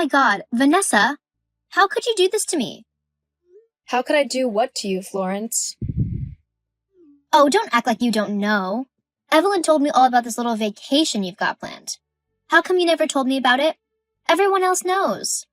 my God, Vanessa, how could you do this to me? How could I do what to you, Florence? Oh, don't act like you don't know. Evelyn told me all about this little vacation you've got planned. How come you never told me about it? Everyone else knows.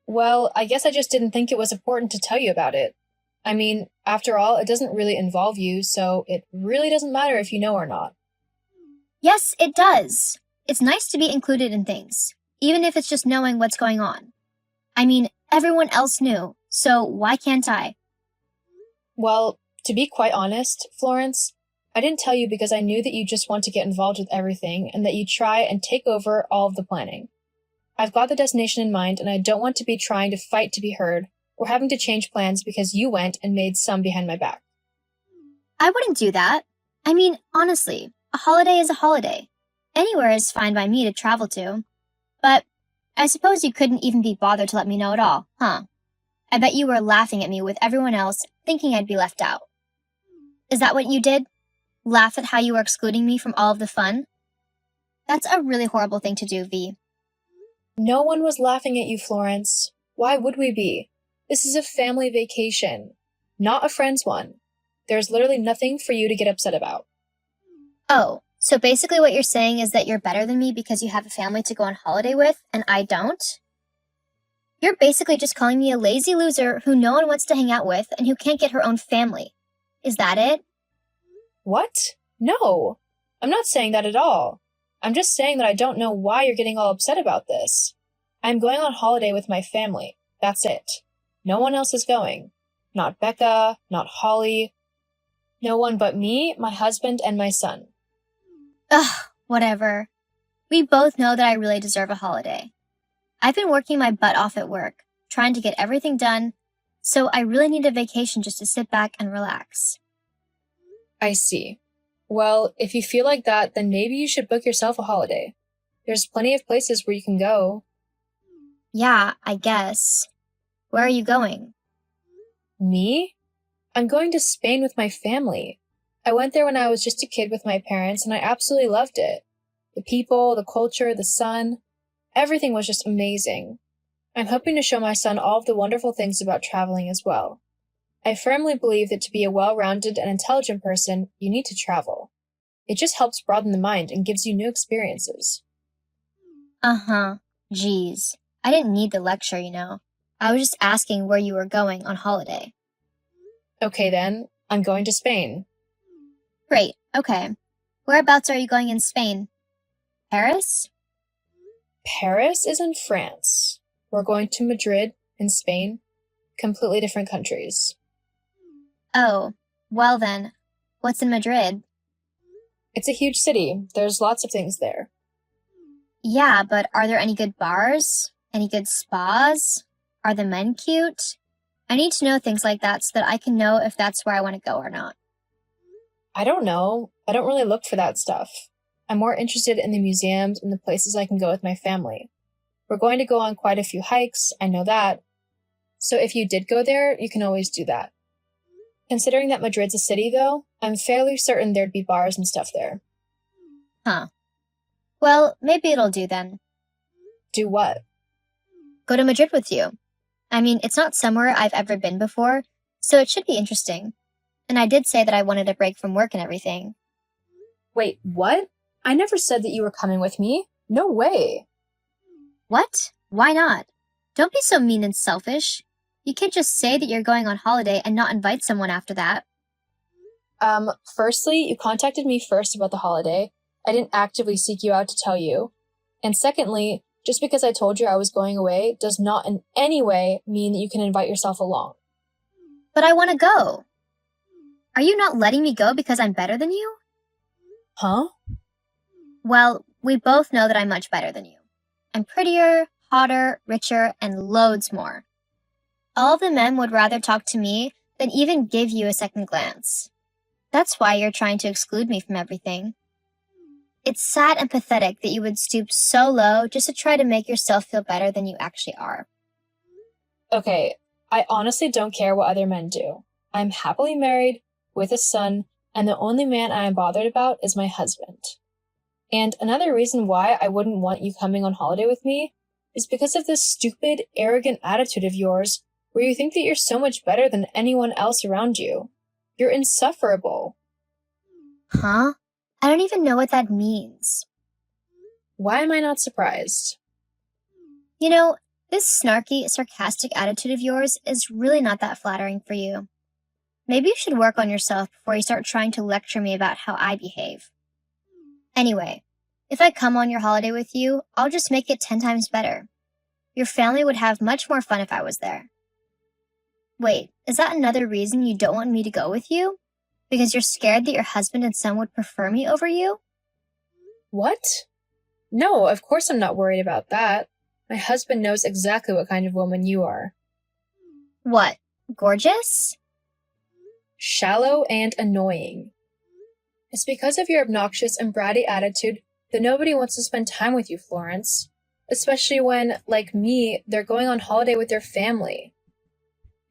Well, I guess I just didn't think it was important to tell you about it. I mean, after all, it doesn't really involve you, so it really doesn't matter if you know or not. Yes, it does. It's nice to be included in things, even if it's just knowing what's going on. I mean, everyone else knew, so why can't I? Well, to be quite honest, Florence, I didn't tell you because I knew that you just want to get involved with everything and that you try and take over all of the planning. I've got the destination in mind, and I don't want to be trying to fight to be heard or having to change plans because you went and made some behind my back. I wouldn't do that. I mean, honestly, a holiday is a holiday. Anywhere is fine by me to travel to. But I suppose you couldn't even be bothered to let me know at all, huh? I bet you were laughing at me with everyone else, thinking I'd be left out. Is that what you did? Laugh at how you were excluding me from all of the fun? That's a really horrible thing to do, V. No one was laughing at you, Florence. Why would we be? This is a family vacation, not a friend's one. There's literally nothing for you to get upset about. Oh, so basically what you're saying is that you're better than me because you have a family to go on holiday with, and I don't? You're basically just calling me a lazy loser who no one wants to hang out with and who can't get her own family. Is that it? What? No, I'm not saying that at all. I'm just saying that I don't know why you're getting all upset about this. I'm going on holiday with my family. That's it. No one else is going. Not Becca, not Holly. No one but me, my husband, and my son. Ugh, whatever. We both know that I really deserve a holiday. I've been working my butt off at work, trying to get everything done, so I really need a vacation just to sit back and relax. I see. Well, if you feel like that, then maybe you should book yourself a holiday. There's plenty of places where you can go. Yeah, I guess. Where are you going? Me? I'm going to Spain with my family. I went there when I was just a kid with my parents, and I absolutely loved it. The people, the culture, the sun, everything was just amazing. I'm hoping to show my son all of the wonderful things about traveling as well. I firmly believe that to be a well-rounded and intelligent person, you need to travel. It just helps broaden the mind and gives you new experiences. Uh-huh. Geez. I didn't need the lecture, you know. I was just asking where you were going on holiday. Okay then, I'm going to Spain. Great, okay. Whereabouts are you going in Spain? Paris? Paris is in France. We're going to Madrid in Spain. Completely different countries. Oh, well then, what's in Madrid? It's a huge city. There's lots of things there. Yeah, but are there any good bars? Any good spas? Are the men cute? I need to know things like that so that I can know if that's where I want to go or not. I don't know. I don't really look for that stuff. I'm more interested in the museums and the places I can go with my family. We're going to go on quite a few hikes, I know that. So if you did go there, you can always do that. Considering that Madrid's a city, though, I'm fairly certain there'd be bars and stuff there. Huh. Well, maybe it'll do then. Do what? Go to Madrid with you. I mean, it's not somewhere I've ever been before, so it should be interesting. And I did say that I wanted a break from work and everything. Wait, what? I never said that you were coming with me. No way. What? Why not? Don't be so mean and selfish. You can't just say that you're going on holiday and not invite someone after that. Firstly, you contacted me first about the holiday. I didn't actively seek you out to tell you. And secondly, just because I told you I was going away does not in any way mean that you can invite yourself along. But I want to go. Are you not letting me go because I'm better than you? Huh? Well, we both know that I'm much better than you. I'm prettier, hotter, richer, and loads more. All of the men would rather talk to me than even give you a second glance. That's why you're trying to exclude me from everything. It's sad and pathetic that you would stoop so low just to try to make yourself feel better than you actually are. Okay, I honestly don't care what other men do. I'm happily married, with a son, and the only man I am bothered about is my husband. And another reason why I wouldn't want you coming on holiday with me is because of this stupid, arrogant attitude of yours where you think that you're so much better than anyone else around you. You're insufferable. Huh? I don't even know what that means. Why am I not surprised? You know, this snarky, sarcastic attitude of yours is really not that flattering for you. Maybe you should work on yourself before you start trying to lecture me about how I behave. Anyway, if I come on your holiday with you, I'll just make it 10 times better. Your family would have much more fun if I was there. Wait, is that another reason you don't want me to go with you? Because you're scared that your husband and son would prefer me over you? What? No, of course I'm not worried about that. My husband knows exactly what kind of woman you are. What? Gorgeous? Shallow and annoying. It's because of your obnoxious and bratty attitude that nobody wants to spend time with you, Florence. Especially when, like me, they're going on holiday with their family.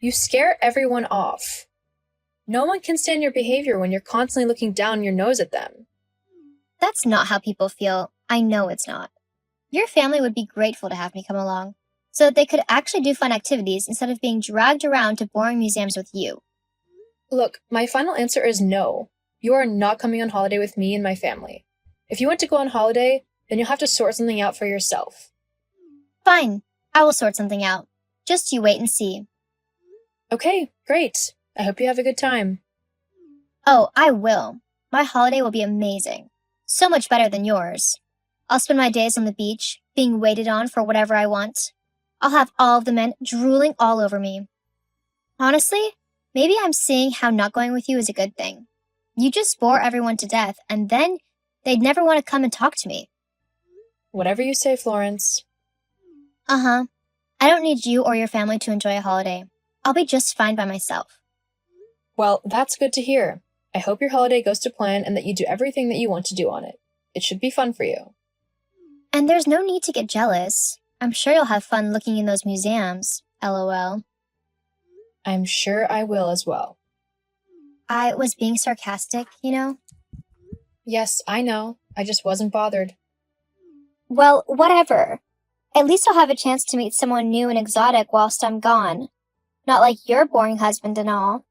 You scare everyone off. No one can stand your behavior when you're constantly looking down your nose at them. That's not how people feel. I know it's not. Your family would be grateful to have me come along, so that they could actually do fun activities instead of being dragged around to boring museums with you. Look, my final answer is no. You are not coming on holiday with me and my family. If you want to go on holiday, then you'll have to sort something out for yourself. Fine, I will sort something out. Just you wait and see. Okay, great. I hope you have a good time. Oh, I will. My holiday will be amazing. So much better than yours. I'll spend my days on the beach, being waited on for whatever I want. I'll have all of the men drooling all over me. Honestly, maybe I'm seeing how not going with you is a good thing. You just bore everyone to death, and then they'd never want to come and talk to me. Whatever you say, Florence. Uh-huh. I don't need you or your family to enjoy a holiday. I'll be just fine by myself. Well, that's good to hear. I hope your holiday goes to plan and that you do everything that you want to do on it. It should be fun for you. And there's no need to get jealous. I'm sure you'll have fun looking in those museums. LOL. I'm sure I will as well. I was being sarcastic, you know? Yes, I know. I just wasn't bothered. Well, whatever. At least I'll have a chance to meet someone new and exotic whilst I'm gone. Not like your boring husband and all.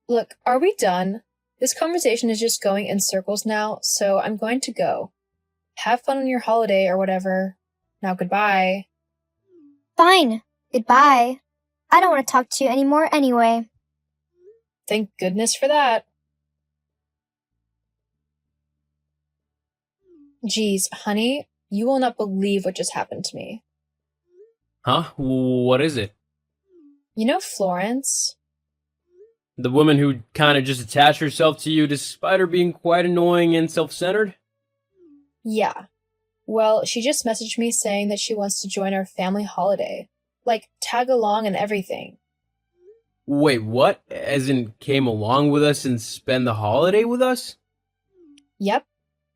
Look, are we done? This conversation is just going in circles now, so I'm going to go. Have fun on your holiday or whatever. Now goodbye. Fine. Goodbye. I don't want to talk to you anymore anyway. Thank goodness for that. Geez, honey, you will not believe what just happened to me. Huh? What is it? You know Florence? The woman who kind of just attached herself to you despite her being quite annoying and self-centered? Yeah. Well, she just messaged me saying that she wants to join our family holiday. Like, tag along and everything. Wait, what? As in, came along with us and spend the holiday with us? Yep.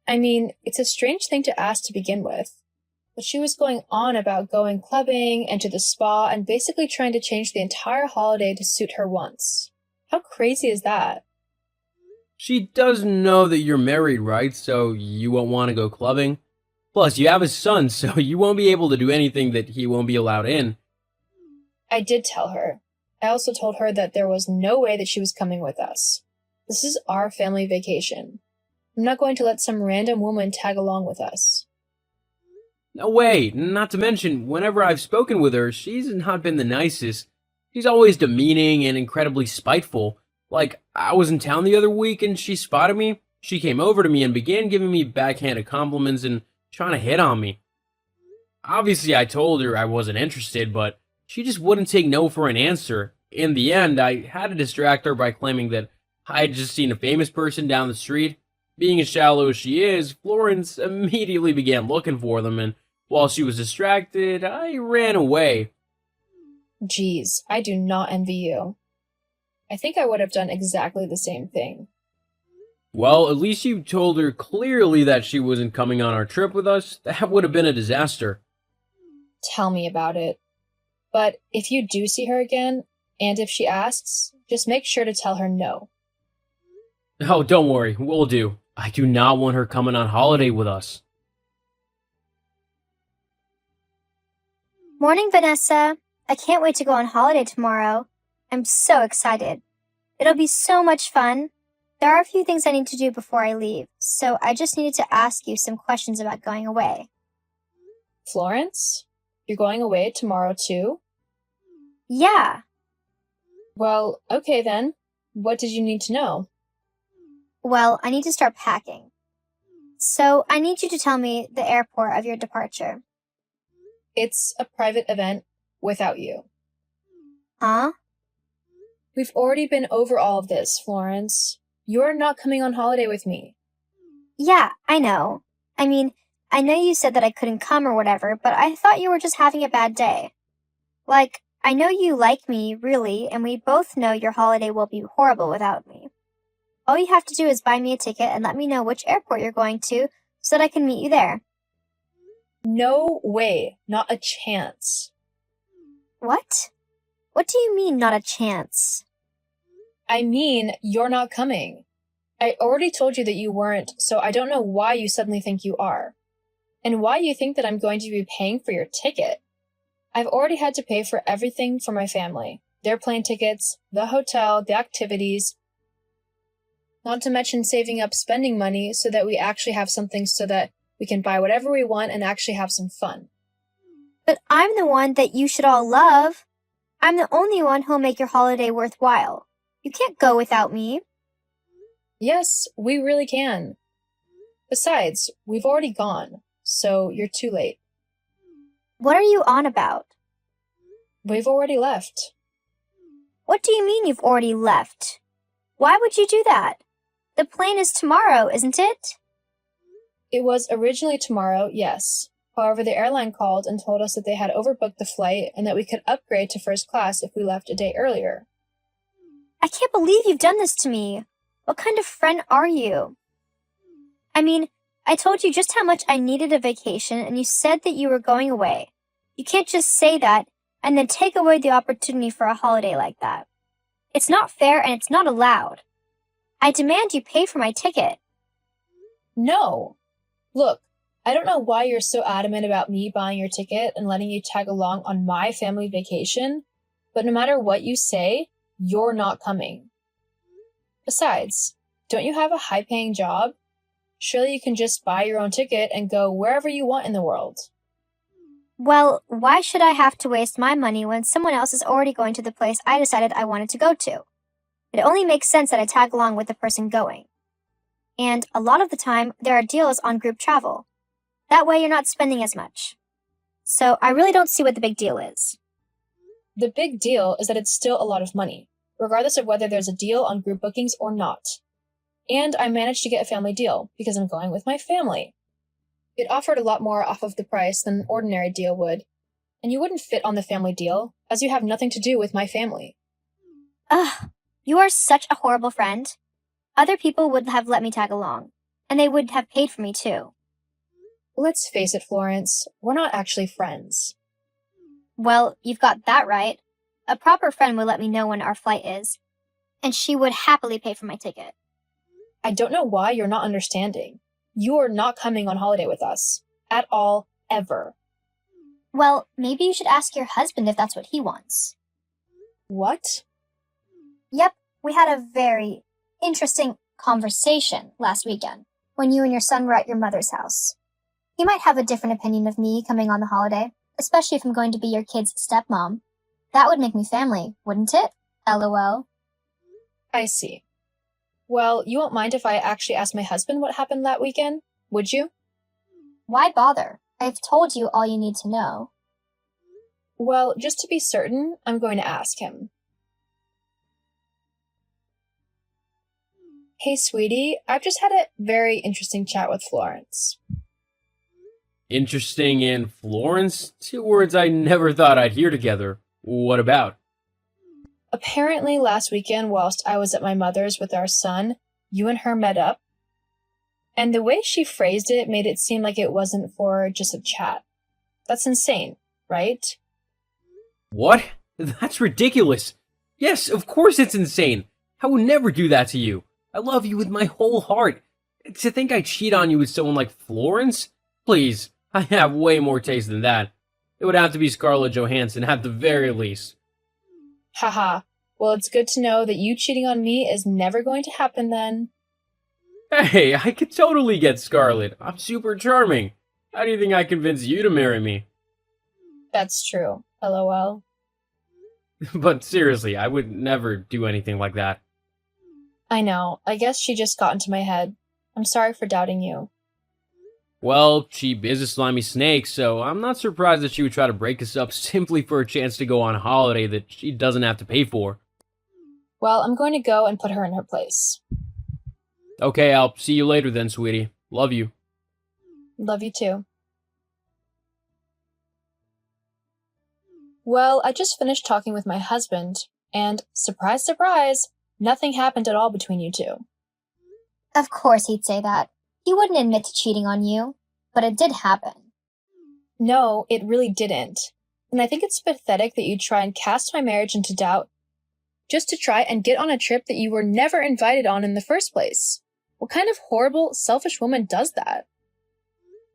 I mean, it's a strange thing to ask to begin with. But she was going on about going clubbing and to the spa and basically trying to change the entire holiday to suit her wants. How crazy is that? She does know that you're married, right? So you won't want to go clubbing. Plus, you have a son, so you won't be able to do anything that he won't be allowed in. I did tell her. I also told her that there was no way that she was coming with us. This is our family vacation. I'm not going to let some random woman tag along with us. No way, not to mention, whenever I've spoken with her, she's not been the nicest. She's always demeaning and incredibly spiteful. Like, I was in town the other week and she spotted me. She came over to me and began giving me backhanded compliments and trying to hit on me. Obviously, I told her I wasn't interested, but she just wouldn't take no for an answer. In the end, I had to distract her by claiming that I had just seen a famous person down the street. Being as shallow as she is, Florence immediately began looking for them, and while she was distracted, I ran away. Geez, I do not envy you. I think I would have done exactly the same thing. Well, at least you told her clearly that she wasn't coming on our trip with us. That would have been a disaster. Tell me about it. But if you do see her again, and if she asks, just make sure to tell her no. Oh, don't worry, we'll do. I do not want her coming on holiday with us. Morning, Vanessa. I can't wait to go on holiday tomorrow. I'm so excited. It'll be so much fun. There are a few things I need to do before I leave, so I just needed to ask you some questions about going away. Florence? You're going away tomorrow too? Yeah. Well, okay then. What did you need to know? Well, I need to start packing. So I need you to tell me the airport of your departure. It's a private event without you. Huh? We've already been over all of this, Florence. You're not coming on holiday with me. Yeah, I know. I mean, I know you said that I couldn't come or whatever, but I thought you were just having a bad day. Like, I know you like me, really, and we both know your holiday will be horrible without me. All you have to do is buy me a ticket and let me know which airport you're going to so that I can meet you there. No way. Not a chance. What? What do you mean, not a chance? I mean, you're not coming. I already told you that you weren't, so I don't know why you suddenly think you are. And why you think that I'm going to be paying for your ticket. I've already had to pay for everything for my family. Their plane tickets, the hotel, the activities. Not to mention saving up spending money so that we actually have something so that we can buy whatever we want and actually have some fun. But I'm the one that you should all love. I'm the only one who'll make your holiday worthwhile. You can't go without me. Yes, we really can. Besides, we've already gone, so you're too late. What are you on about? We've already left. What do you mean you've already left? Why would you do that? The plane is tomorrow, isn't it? It was originally tomorrow, yes. However, the airline called and told us that they had overbooked the flight and that we could upgrade to first class if we left a day earlier. I can't believe you've done this to me. What kind of friend are you? I mean, I told you just how much I needed a vacation and you said that you were going away. You can't just say that and then take away the opportunity for a holiday like that. It's not fair and it's not allowed. I demand you pay for my ticket. No! Look, I don't know why you're so adamant about me buying your ticket and letting you tag along on my family vacation, but no matter what you say, you're not coming. Besides, don't you have a high-paying job? Surely you can just buy your own ticket and go wherever you want in the world. Well, why should I have to waste my money when someone else is already going to the place I decided I wanted to go to? It only makes sense that I tag along with the person going. And a lot of the time, there are deals on group travel. That way you're not spending as much. So I really don't see what the big deal is. The big deal is that it's still a lot of money, regardless of whether there's a deal on group bookings or not. And I managed to get a family deal because I'm going with my family. It offered a lot more off of the price than an ordinary deal would, and you wouldn't fit on the family deal as you have nothing to do with my family. Ugh, you are such a horrible friend. Other people would have let me tag along, and they would have paid for me too. Let's face it, Florence, we're not actually friends. Well, you've got that right. A proper friend would let me know when our flight is, and she would happily pay for my ticket. I don't know why you're not understanding. You are not coming on holiday with us. At all, ever. Well, maybe you should ask your husband if that's what he wants. What? Yep, we had a very interesting conversation last weekend when you and your son were at your mother's house. He might have a different opinion of me coming on the holiday, especially if I'm going to be your kid's stepmom. That would make me family, wouldn't it? LOL. I see. Well, you won't mind if I actually ask my husband what happened that weekend, would you? Why bother? I've told you all you need to know. Well, just to be certain, I'm going to ask him. Hey, sweetie, I've just had a very interesting chat with Florence. Interesting and Florence? Two words I never thought I'd hear together. What about? Apparently last weekend, whilst I was at my mother's with our son, you and her met up. And the way she phrased it made it seem like it wasn't for just a chat. That's insane, right? What? That's ridiculous. Yes, of course it's insane. I would never do that to you. I love you with my whole heart. To think I'd cheat on you with someone like Florence? Please, I have way more taste than that. It would have to be Scarlett Johansson at the very least. Haha. Well, it's good to know that you cheating on me is never going to happen then. Hey, I could totally get Scarlett. I'm super charming. How do you think I convinced you to marry me? That's true. LOL. But seriously, I would never do anything like that. I know. I guess she just got into my head. I'm sorry for doubting you. Well, she is a slimy snake, so I'm not surprised that she would try to break us up simply for a chance to go on a holiday that she doesn't have to pay for. Well, I'm going to go and put her in her place. Okay, I'll see you later then, sweetie. Love you. Love you too. Well, I just finished talking with my husband, and surprise, surprise, nothing happened at all between you two. Of course he'd say that. He wouldn't admit to cheating on you, but it did happen. No, it really didn't. And I think it's pathetic that you try and cast my marriage into doubt just to try and get on a trip that you were never invited on in the first place. What kind of horrible, selfish woman does that?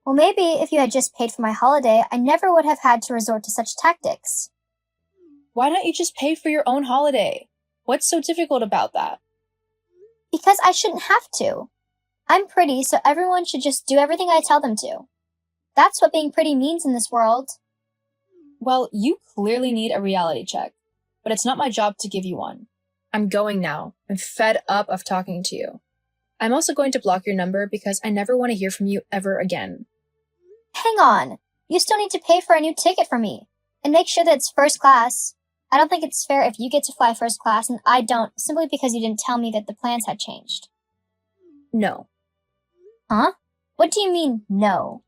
Well, maybe if you had just paid for my holiday, I never would have had to resort to such tactics. Why don't you just pay for your own holiday? What's so difficult about that? Because I shouldn't have to. I'm pretty, so everyone should just do everything I tell them to. That's what being pretty means in this world. Well, you clearly need a reality check, but it's not my job to give you one. I'm going now. I'm fed up of talking to you. I'm also going to block your number because I never want to hear from you ever again. Hang on. You still need to pay for a new ticket for me. And make sure that it's first class. I don't think it's fair if you get to fly first class and I don't, simply because you didn't tell me that the plans had changed. No. Huh? What do you mean, no?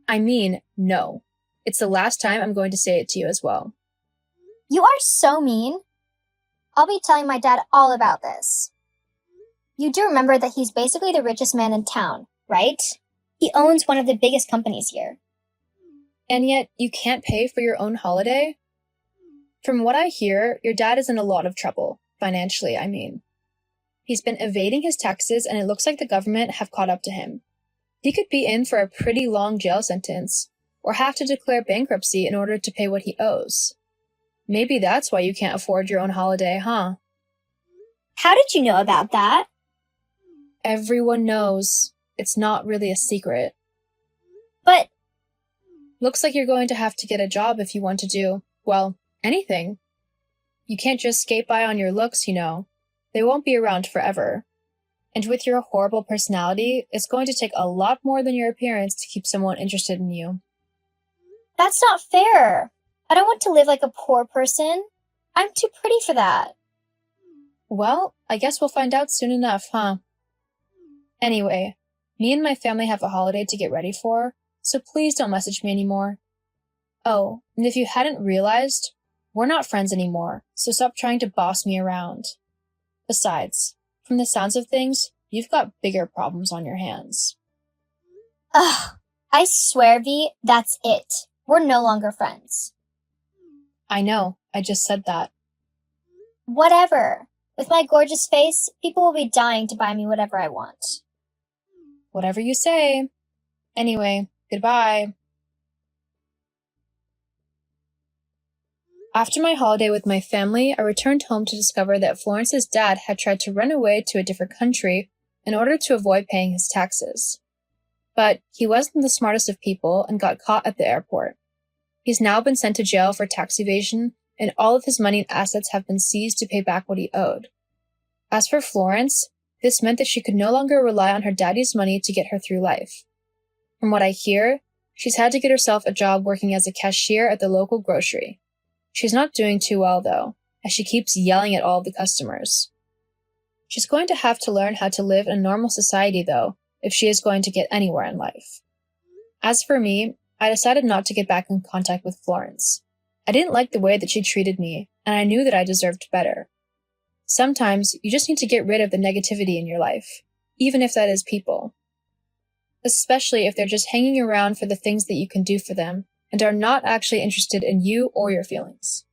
I mean, no. It's the last time I'm going to say it to you as well. You are so mean. I'll be telling my dad all about this. You do remember that he's basically the richest man in town, right? He owns one of the biggest companies here. And yet, you can't pay for your own holiday? From what I hear, your dad is in a lot of trouble. Financially, I mean. He's been evading his taxes and it looks like the government have caught up to him. He could be in for a pretty long jail sentence, or have to declare bankruptcy in order to pay what he owes. Maybe that's why you can't afford your own holiday, huh? How did you know about that? Everyone knows. It's not really a secret. But Looks like you're going to have to get a job if you want to do, well, anything. You can't just skate by on your looks, you know. They won't be around forever. And with your horrible personality, it's going to take a lot more than your appearance to keep someone interested in you. that's not fair. I don't want to live like a poor person. I'm too pretty for that. Well, I guess we'll find out soon enough, huh? Anyway, me and my family have a holiday to get ready for, so please don't message me anymore. Oh, and if you hadn't realized, we're not friends anymore, so stop trying to boss me around. Besides, from the sounds of things, you've got bigger problems on your hands. Ugh, I swear, V, that's it. We're no longer friends. I know, I just said that. Whatever. With my gorgeous face, people will be dying to buy me whatever I want. Whatever you say. Anyway, goodbye. After my holiday with my family, I returned home to discover that Florence's dad had tried to run away to a different country in order to avoid paying his taxes. But he wasn't the smartest of people and got caught at the airport. He's now been sent to jail for tax evasion, and all of his money and assets have been seized to pay back what he owed. As for Florence, this meant that she could no longer rely on her daddy's money to get her through life. From what I hear, she's had to get herself a job working as a cashier at the local grocery. She's not doing too well, though, as she keeps yelling at all the customers. She's going to have to learn how to live in a normal society, though, if she is going to get anywhere in life. As for me, I decided not to get back in contact with Florence. I didn't like the way that she treated me, and I knew that I deserved better. Sometimes you just need to get rid of the negativity in your life, even if that is people. Especially if they're just hanging around for the things that you can do for them, and are not actually interested in you or your feelings.